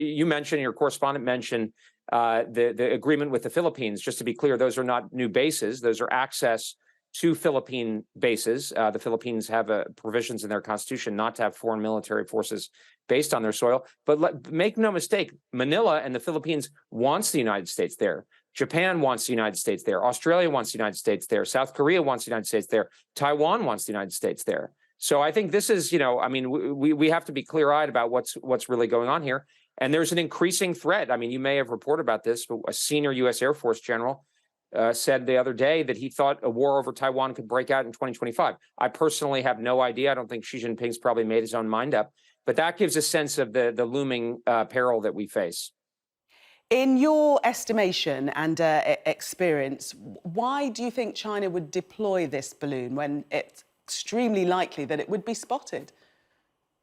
you mentioned, your correspondent mentioned the agreement with the Philippines. Just to be clear, those are not new bases. Those are access to Philippine bases. The Philippines have provisions in their constitution not to have foreign military forces based on their soil. But make no mistake, Manila and the Philippines wants the United States there. Japan wants the United States there. Australia wants the United States there. South Korea wants the United States there. Taiwan wants the United States there. So I think this is, I mean, we have to be clear-eyed about what's really going on here. And there's an increasing threat. I mean, you may have reported about this, but a senior U.S. Air Force general said the other day that he thought a war over Taiwan could break out in 2025. I personally have no idea. I don't think Xi Jinping's probably made his own mind up. But that gives a sense of the looming peril that we face. In your estimation and experience, why do you think China would deploy this balloon when it's extremely likely that it would be spotted?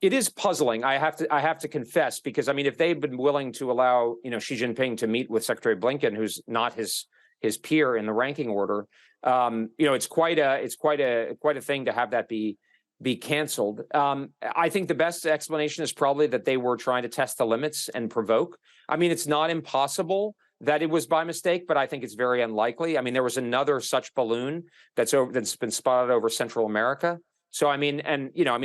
It is puzzling, I have to confess, because I mean, if they'd been willing to allow Xi Jinping to meet with Secretary Blinken, who's not his peer in the ranking order, it's quite a thing to have that be canceled. I think the best explanation is probably that they were trying to test the limits and provoke. I mean, it's not impossible that it was by mistake, but I think it's very unlikely. I mean, there was another such balloon that's been spotted over Central America. So, I mean,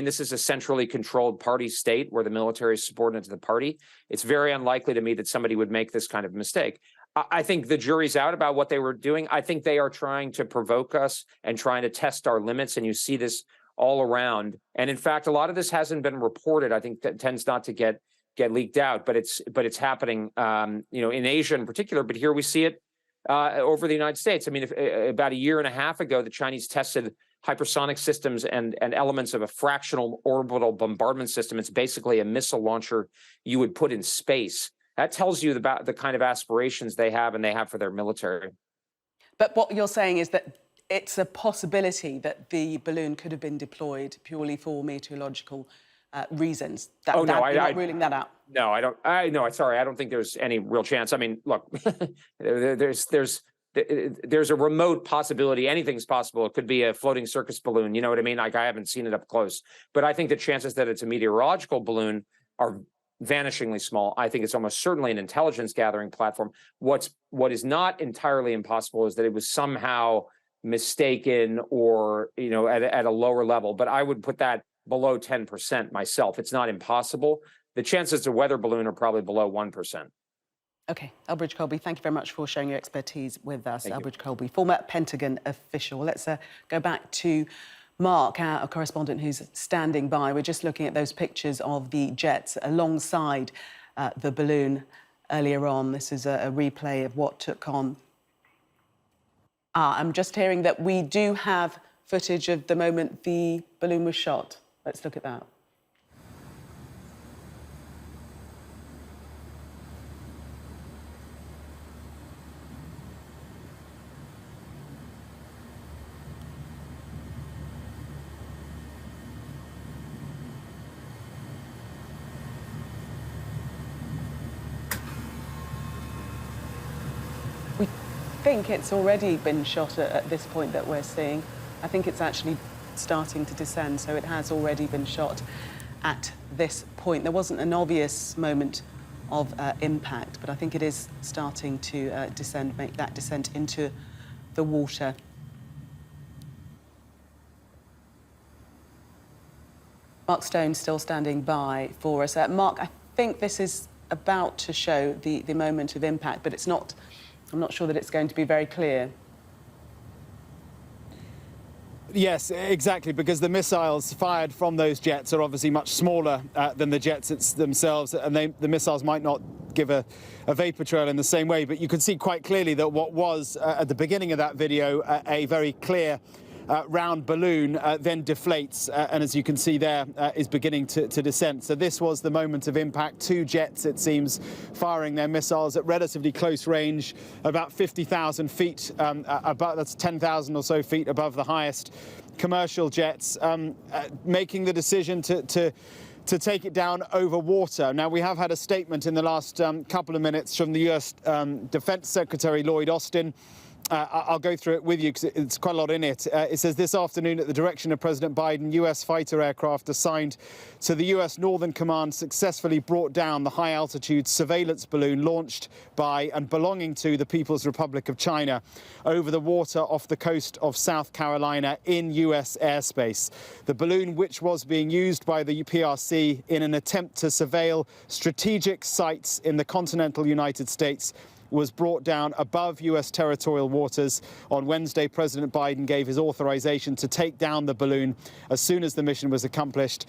this is a centrally controlled party state where the military is subordinate to the party. It's very unlikely to me that somebody would make this kind of mistake. I think the jury's out about what they were doing. I think they are trying to provoke us and trying to test our limits. And you see this all around. And in fact, a lot of this hasn't been reported. I think that tends not to get leaked out, but it's happening, in Asia in particular. But here we see it over the United States. I mean, about a year and a half ago, the Chinese tested hypersonic systems and elements of a fractional orbital bombardment system. It's basically a missile launcher you would put in space. That tells you about the kind of aspirations they have and they have for their military. But what you're saying is that it's a possibility that the balloon could have been deployed purely for meteorological reasons. You're not ruling that out. No, I don't. Sorry, I don't think there's any real chance. I mean, look, there's a remote possibility. Anything's possible. It could be a floating circus balloon. You know what I mean? Like, I haven't seen it up close, but I think the chances that it's a meteorological balloon are vanishingly small. I think it's almost certainly an intelligence gathering platform. What is not entirely impossible is that it was somehow mistaken or, at a lower level. But I would put that below 10% myself. It's not impossible. The chances it's a weather balloon are probably below 1%. OK, Elbridge Colby, thank you very much for sharing your expertise with us. Elbridge Colby, former Pentagon official. Let's go back to Mark, our correspondent who's standing by. We're just looking at those pictures of the jets alongside the balloon earlier on. This is a replay of what took on. I'm just hearing that we do have footage of the moment the balloon was shot. Let's look at that. I think it's already been shot at this point that we're seeing. I think it's actually starting to descend, so it has already been shot at this point. There wasn't an obvious moment of impact, but I think it is starting to descend, make that descent into the water. Mark Stone still standing by for us. Mark, I think this is about to show the moment of impact, but it's not. I'm not sure that it's going to be very clear. Yes, exactly, because the missiles fired from those jets are obviously much smaller than the jets themselves, and the missiles might not give a vapor trail in the same way. But you can see quite clearly that what was, at the beginning of that video, a very clear round balloon then deflates, and as you can see there, is beginning to descend. So this was the moment of impact. Two jets, it seems, firing their missiles at relatively close range, about 50,000 feet, that's 10,000 or so feet above the highest commercial jets, making the decision to take it down over water. Now, we have had a statement in the last couple of minutes from the US Defense Secretary Lloyd Austin, I'll go through it with you because it's quite a lot in it. It says this afternoon at the direction of President Biden, US fighter aircraft assigned to the US Northern Command successfully brought down the high-altitude surveillance balloon launched by and belonging to the People's Republic of China over the water off the coast of South Carolina in US airspace. The balloon, which was being used by the PRC in an attempt to surveil strategic sites in the continental United States, was brought down above US territorial waters. On Wednesday, President Biden gave his authorization to take down the balloon as soon as the mission was accomplished,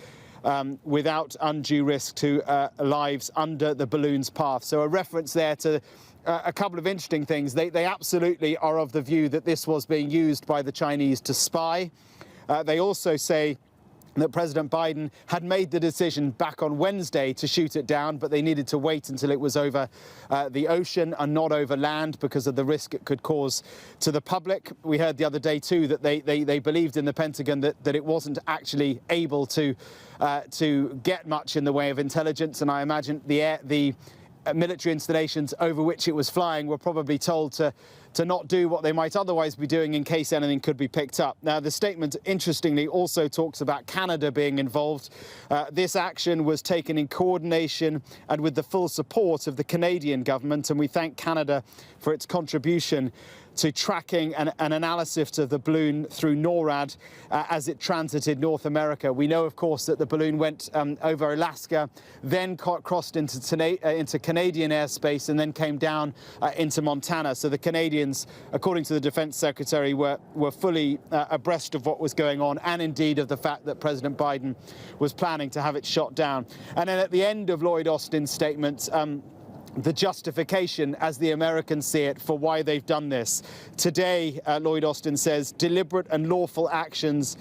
without undue risk to lives under the balloon's path. So a reference there to a couple of interesting things. They absolutely are of the view that this was being used by the Chinese to spy. They also say that President Biden had made the decision back on Wednesday to shoot it down, but they needed to wait until it was over the ocean and not over land because of the risk it could cause to the public. We heard the other day, too, that they believed in the Pentagon that it wasn't actually able to get much in the way of intelligence, and I imagine the military installations over which it was flying were probably told to not do what they might otherwise be doing in case anything could be picked up. Now, the statement, interestingly, also talks about Canada being involved. This action was taken in coordination and with the full support of the Canadian government, and we thank Canada for its contribution to tracking an analysis of the balloon through NORAD as it transited North America. We know, of course, that the balloon went over Alaska, then crossed into Canadian airspace and then came down into Montana. So the Canadians, according to the Defense Secretary, were fully abreast of what was going on, and indeed of the fact that President Biden was planning to have it shot down. And then at the end of Lloyd Austin's statement, the justification, as the Americans see it, for why they've done this. Today, Lloyd Austin says, today's deliberate and lawful actions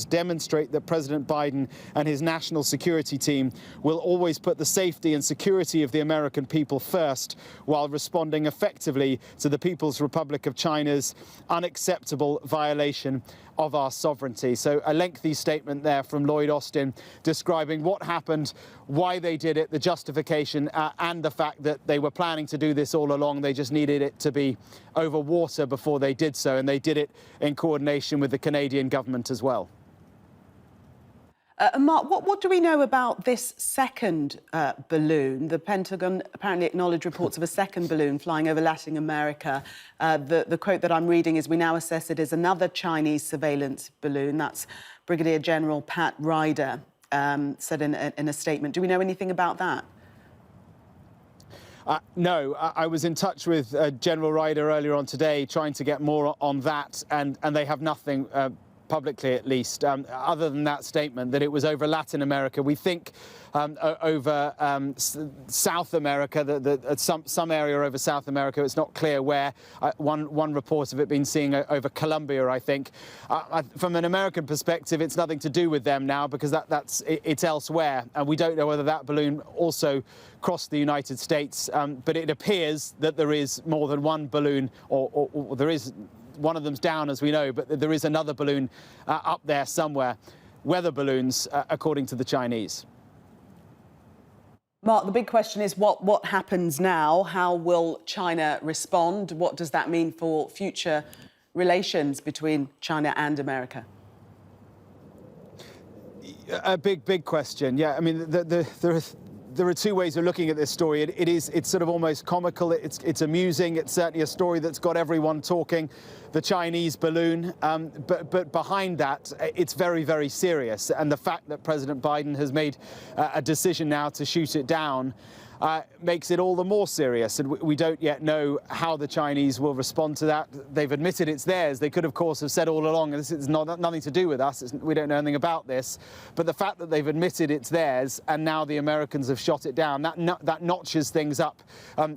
demonstrate that President Biden and his national security team will always put the safety and security of the American people first, while responding effectively to the People's Republic of China's unacceptable violation of our sovereignty. So a lengthy statement there from Lloyd Austin describing what happened, why they did it, the justification, and the fact that they were planning to do this all along. They just needed it to be over water before they did so, and they did it in coordination with the Canadian government as well. Mark, what do we know about this second balloon? The Pentagon apparently acknowledged reports of a second balloon flying over Latin America. The quote that I'm reading is, "We now assess it as another Chinese surveillance balloon." That's Brigadier General Pat Ryder said in a statement. Do we know anything about that? No, I was in touch with General Ryder earlier on today, trying to get more on that, and they have nothing publicly, at least, other than that statement that it was over Latin America. We think over South America, some area over South America. It's not clear where. One report of it being seen over Colombia, I think. From an American perspective, it's nothing to do with them now because it's elsewhere, and we don't know whether that balloon also crossed the United States. But it appears that there is more than one balloon, or there is. One of them's down, as we know, but there is another balloon up there somewhere. Weather balloons, according to the Chinese. Mark, the big question is what happens now? How will China respond? What does that mean for future relations between China and America? A big question. Yeah, I mean, there are two ways of looking at this story. It's sort of almost comical. It's amusing. It's certainly a story that's got everyone talking. The Chinese balloon, but behind that, it's very, very serious. And the fact that President Biden has made a decision now to shoot it down makes it all the more serious. And we don't yet know how the Chinese will respond to that. They've admitted it's theirs. They could, of course, have said all along, this is nothing to do with us. We don't know anything about this. But the fact that they've admitted it's theirs and now the Americans have shot it down, that notches things up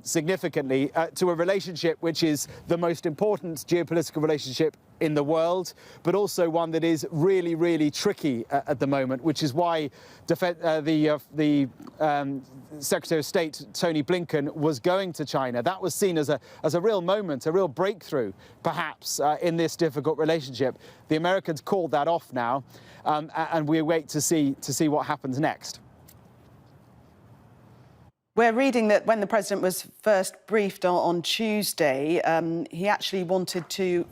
significantly to a relationship which is the most important geopolitical relationship in the world, but also one that is really, really tricky at the moment, which is why the Secretary of State, Tony Blinken, was going to China. That was seen as a real moment, a real breakthrough, perhaps, in this difficult relationship. The Americans called that off now, and we wait to see what happens next. We're reading that when the president was first briefed on Tuesday, he actually wanted to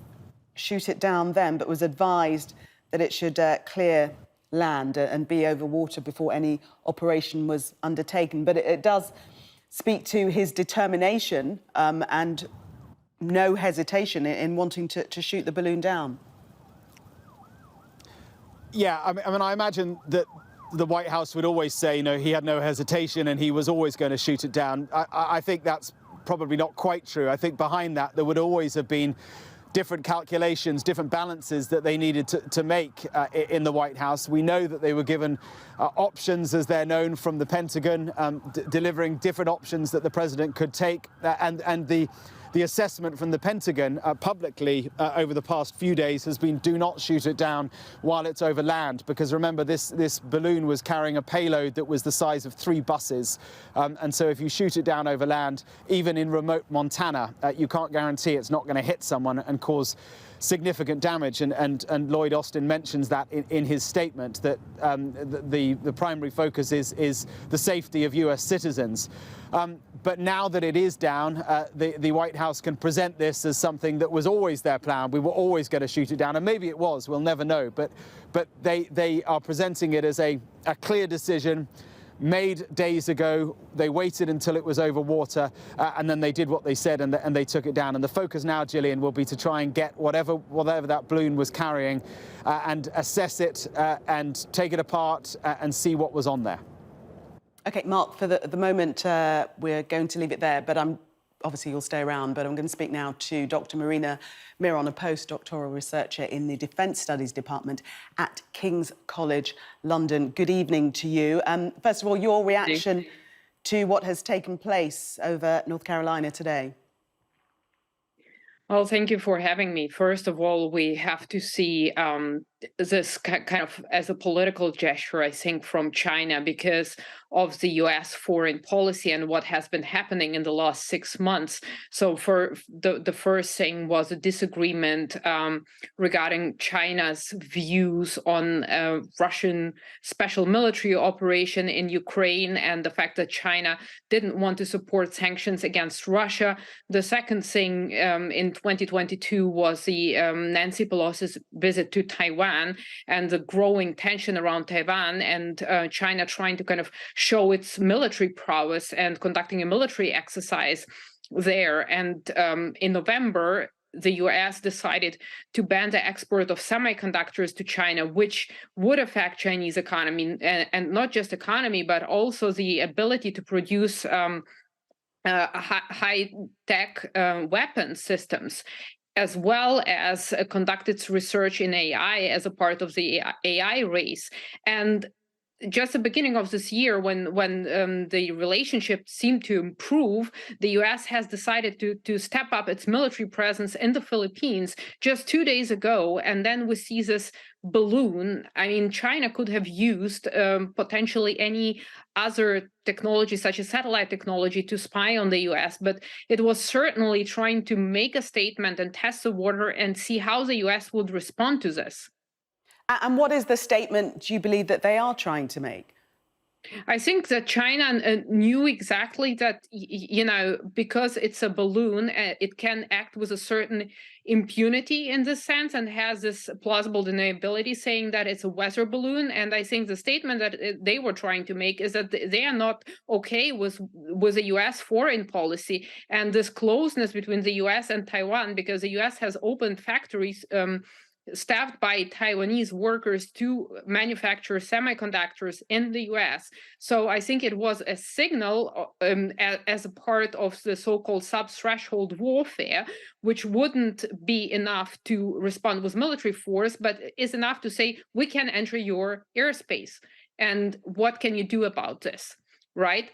shoot it down then, but was advised that it should clear land and be over water before any operation was undertaken. But it does speak to his determination and no hesitation in wanting to shoot the balloon down. Yeah, I mean, I imagine that the White House would always say, you know, he had no hesitation and he was always going to shoot it down. I think that's probably not quite true. I think behind that there would always have been different calculations, different balances that they needed to make in the White House. We know that they were given options, as they're known, from the Pentagon, delivering different options that the president could take, and the assessment from the Pentagon publicly over the past few days has been do not shoot it down while it's over land, because remember, this balloon was carrying a payload that was the size of 3 buses. And so if you shoot it down over land, even in remote Montana, you can't guarantee it's not going to hit someone and cause significant damage. And Lloyd Austin mentions that in his statement, that the primary focus is the safety of US citizens. But now that it is down, the White House can present this as something that was always their plan. We were always going to shoot it down, and maybe it was, we'll never know. But they are presenting it as a clear decision made days ago. They waited until it was over water, and then they did what they said, and they took it down. And the focus now, Gillian, will be to try and get whatever that balloon was carrying and assess it and take it apart and see what was on there. OK, Mark, for the moment, we're going to leave it there, but obviously you'll stay around, but I'm going to speak now to Dr. Marina Miron, a postdoctoral researcher in the Defence Studies Department at King's College London. Good evening to you. First of all, your reaction to what has taken place over North Carolina today. Well, thank you for having me. First of all, we have to see this kind of as a political gesture, I think, from China, because of the US foreign policy and what has been happening in the last 6 months. So for the first thing was a disagreement regarding China's views on Russian special military operation in Ukraine, and the fact that China didn't want to support sanctions against Russia. The second thing in 2022 was the Nancy Pelosi's visit to Taiwan and the growing tension around Taiwan, and China trying to kind of show its military prowess and conducting a military exercise there. And in November, the US decided to ban the export of semiconductors to China, which would affect Chinese economy, and not just economy, but also the ability to produce high-tech weapons systems, as well as conduct its research in AI as a part of the AI race. And just the beginning of this year, when the relationship seemed to improve, the US has decided to step up its military presence in the Philippines just 2 days ago. And then we see this balloon. I mean, China could have used potentially any other technology, such as satellite technology, to spy on the US, but it was certainly trying to make a statement and test the water and see how the US would respond to this. And what is the statement, do you believe, that they are trying to make? I think that China knew exactly that, you know, because it's a balloon, it can act with a certain impunity in this sense, and has this plausible deniability, saying that it's a weather balloon. And I think the statement that they were trying to make is that they are not okay with the US foreign policy and this closeness between the US and Taiwan, because the US has opened factories staffed by Taiwanese workers to manufacture semiconductors in the US. So I think it was a signal as a part of the so-called sub-threshold warfare, which wouldn't be enough to respond with military force, but is enough to say, we can enter your airspace. And what can you do about this, right?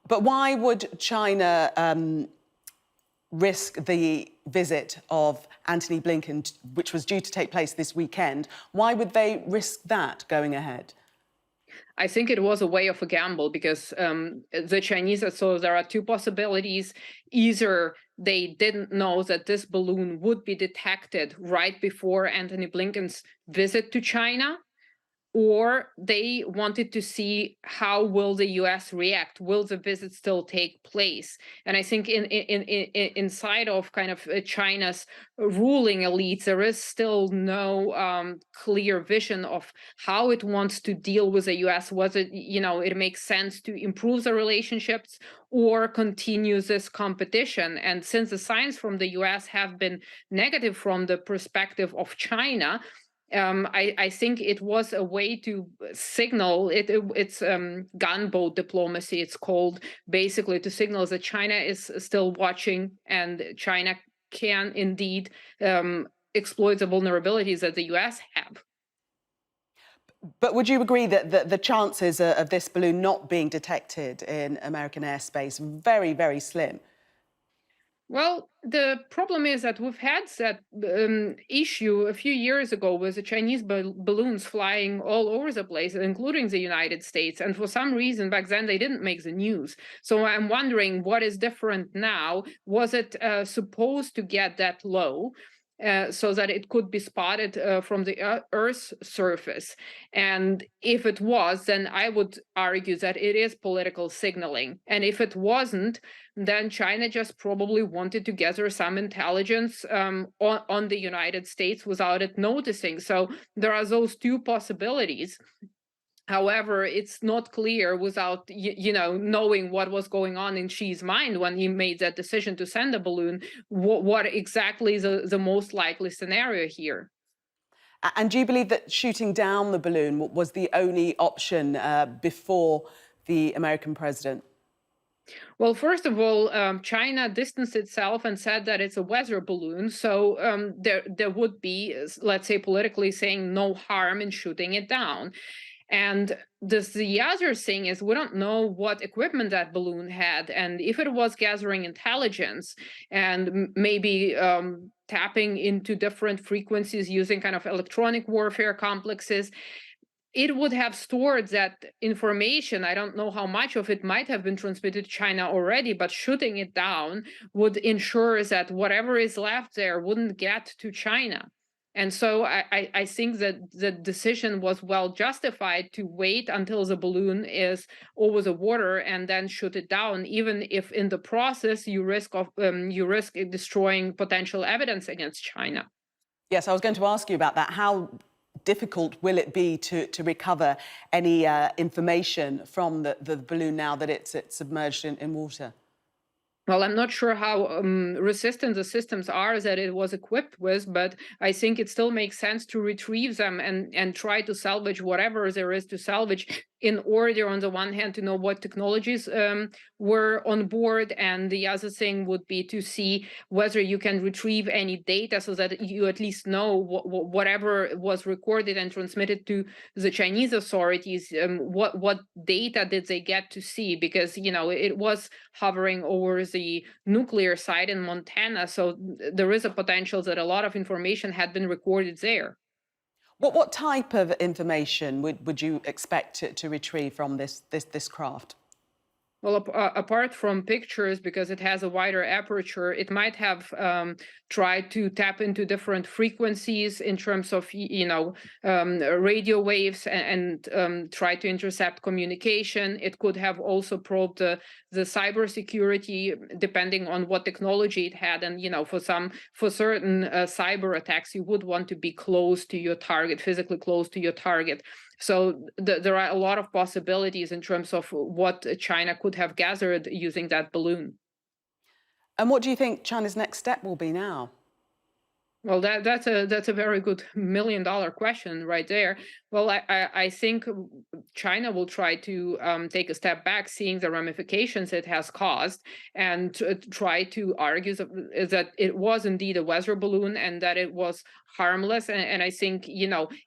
But why would China risk the visit of Antony Blinken, which was due to take place this weekend? Why would they risk that going ahead? I think it was a way of a gamble, because the Chinese, so there are two possibilities. Either they didn't know that this balloon would be detected right before Antony Blinken's visit to China, or they wanted to see how will the U.S. react? Will the visit still take place? And I think inside of kind of China's ruling elites, there is still no clear vision of how it wants to deal with the U.S. Was it, it makes sense to improve the relationships or continue this competition? And since the signs from the U.S. have been negative from the perspective of China, I think it was a way to signal it's gunboat diplomacy, it's called, basically to signal that China is still watching and China can indeed exploit the vulnerabilities that the US have. But would you agree that the chances of this balloon not being detected in American airspace very, very slim? Well, the problem is that we've had that issue a few years ago with the Chinese balloons flying all over the place, including the United States. And for some reason back then, they didn't make the news. So I'm wondering what is different now. Was it supposed to get that low? So that it could be spotted from the Earth's surface. And if it was, then I would argue that it is political signaling. And if it wasn't, then China just probably wanted to gather some intelligence on the United States without it noticing. So there are those two possibilities. However, it's not clear without, knowing what was going on in Xi's mind when he made that decision to send a balloon, what exactly the most likely scenario here. And do you believe that shooting down the balloon was the only option before the American president? Well, first of all, China distanced itself and said that it's a weather balloon. So there would be, let's say, politically saying no harm in shooting it down. And the other thing is we don't know what equipment that balloon had. And if it was gathering intelligence and maybe tapping into different frequencies using kind of electronic warfare complexes, it would have stored that information. I don't know how much of it might have been transmitted to China already, but shooting it down would ensure that whatever is left there wouldn't get to China. And so I think that the decision was well justified to wait until the balloon is over the water and then shoot it down, even if in the process you risk destroying potential evidence against China. Yes, I was going to ask you about that. How difficult will it be to recover any information from the balloon now that it's submerged in water? Well, I'm not sure how resistant the systems are that it was equipped with, but I think it still makes sense to retrieve them and try to salvage whatever there is to salvage, in order, on the one hand, to know what technologies were on board, and the other thing would be to see whether you can retrieve any data so that you at least know whatever was recorded and transmitted to the Chinese authorities, what data did they get to see, because it was hovering over the nuclear site in Montana, so there is a potential that a lot of information had been recorded there. What type of information would you expect to retrieve from this craft? Well, apart from pictures, because it has a wider aperture, it might have tried to tap into different frequencies in terms of, radio waves and try to intercept communication. It could have also probed the cybersecurity, depending on what technology it had. And, for certain cyber attacks, you would want to be close to your target, physically close to your target. So there are a lot of possibilities in terms of what China could have gathered using that balloon. And what do you think China's next step will be now? Well, that's a very good $1 million question right there. Well, I think China will try to take a step back, seeing the ramifications it has caused, and try to argue that it was indeed a weather balloon and that it was harmless. And I think,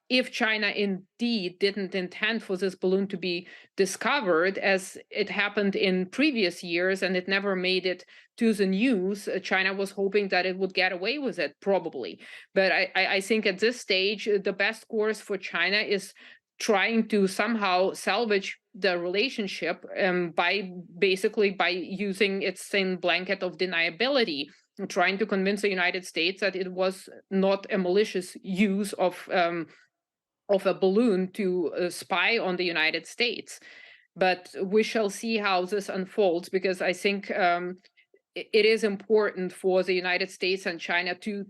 if China indeed didn't intend for this balloon to be discovered, as it happened in previous years, and it never made it to the news, China was hoping that it would get away with it, probably. But I think at this stage, the best course for China is trying to somehow salvage the relationship by using its thin blanket of deniability, trying to convince the United States that it was not a malicious use of of a balloon to spy on the United States. But we shall see how this unfolds, because I think it is important for the United States and China to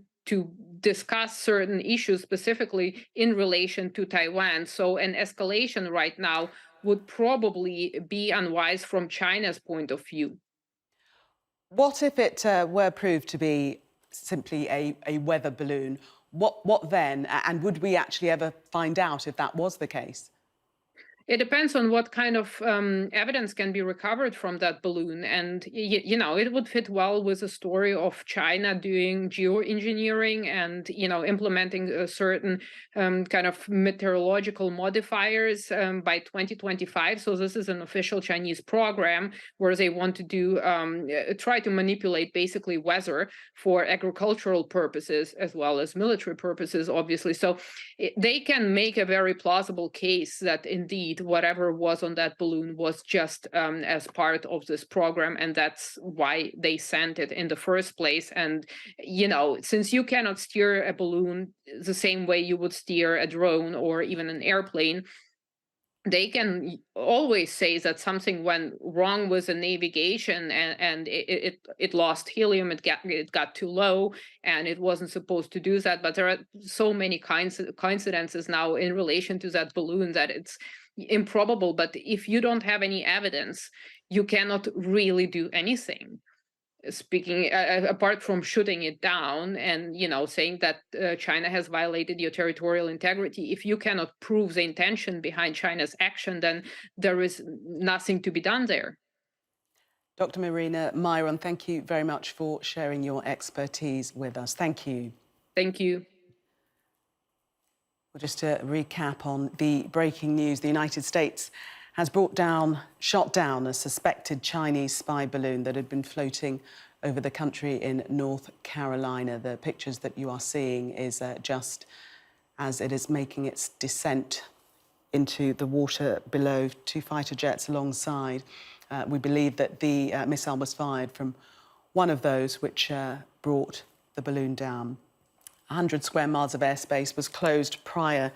discuss certain issues, specifically in relation to Taiwan. So an escalation right now would probably be unwise from China's point of view. What if it were proved to be simply a weather balloon? What then? And would we actually ever find out if that was the case? It depends on what kind of evidence can be recovered from that balloon. And, it would fit well with the story of China doing geoengineering and, implementing a certain kind of meteorological modifiers by 2025. So this is an official Chinese program where they want to do try to manipulate basically weather for agricultural purposes as well as military purposes, obviously. So they can make a very plausible case that indeed whatever was on that balloon was just as part of this program, and that's why they sent it in the first place. And since you cannot steer a balloon the same way you would steer a drone or even an airplane, they can always say that something went wrong with the navigation, and it lost helium, it got too low, and it wasn't supposed to do that. But there are so many coincidences now in relation to that balloon that it's improbable. But if you don't have any evidence, you cannot really do anything. Speaking apart from shooting it down and saying that China has violated your territorial integrity, if you cannot prove the intention behind China's action, then there is nothing to be done there. Dr. Marina Myron, thank you very much for sharing your expertise with us. Thank you. Thank you. Well, just to recap on the breaking news, the United States has shot down a suspected Chinese spy balloon that had been floating over the country in North Carolina. The pictures that you are seeing is just as it is making its descent into the water below, 2 fighter jets alongside. We believe that the missile was fired from one of those which brought the balloon down. 100 square miles of airspace was closed prior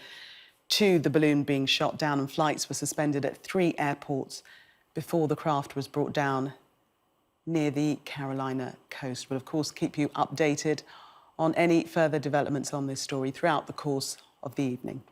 to the balloon being shot down, and flights were suspended at 3 airports before the craft was brought down near the Carolina coast. We'll, of course, keep you updated on any further developments on this story throughout the course of the evening.